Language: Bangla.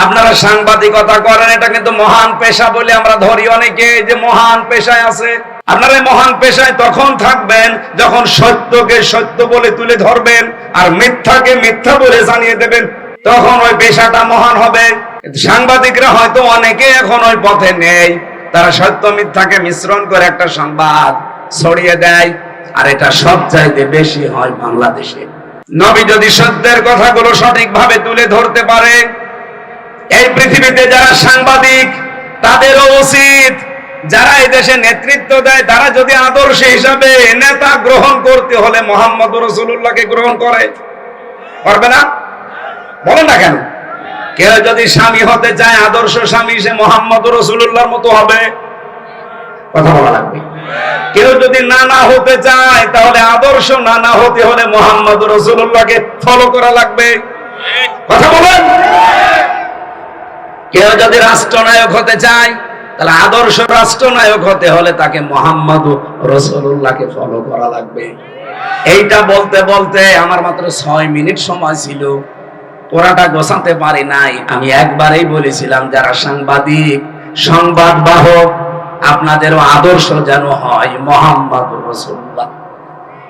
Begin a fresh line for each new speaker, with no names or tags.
আপনারা সাংবাদিকতা করেন, এটা কিন্তু মহান পেশা বলে আমরা ধরি অনেকে, যে মহান পেশায় আছে। আপনারা মহান পেশায় তখন থাকবেন যখন সত্যকে সত্য বলে তুলে ধরবেন আর মিথ্যাকে মিথ্যা বলে জানিয়ে দেবেন, তখন ওই পেশাটা মহান হবে। সাংবাদিকরা হয়তো অনেকে এখন ওই পথে নেই, তারা সত্য মিথ্যাকে মিশ্রণ করে একটা সংবাদ ছড়িয়ে দেয়, আর এটা সবচাইতে বেশি হয় বাংলাদেশে। নবী যদি সত্যের কথাগুলো সঠিকভাবে তুলে ধরতে পারে, এই পৃথিবীতে যারা সাংবাদিক তাদেরও উচিত, যারা এই দেশে নেতৃত্ব দেয় তারা যদি আদর্শ হিসাবে নেতা গ্রহণ করতে হলে মুহাম্মদ রাসূলুল্লাহকে গ্রহণ করে, পারবে না? বলেন না কেন? কেউ যদি স্বামী হতে চায় আদর্শ স্বামী, সে মুহাম্মদ রাসূলুল্লাহর মতো হবে। কথা বলা লাগবে। কেউ যদি নানা হতে চায় তাহলে আদর্শ নানা হতে হলে মুহাম্মদ রাসূলুল্লাহকে ফলো করা লাগবে। কথা বলেন। কেউ যদি রাষ্ট্রনায়ক হতে চায় তাহলে আদর্শ রাষ্ট্রনায়ক হতে হলে তাকে মুহাম্মদ রাসূলুল্লাহকে ফলো করা লাগবে। এইটা বলতে বলতে আমার মাত্র 6 মিনিট সময় ছিল, পুরাটা গোছাতে পারি নাই। আমি একবারেই বলেছিলাম, যারা সাংবাদিক সংবাদ বাহক আপনাদেরও আদর্শ যেন হয় মুহাম্মদ রাসূলুল্লাহ।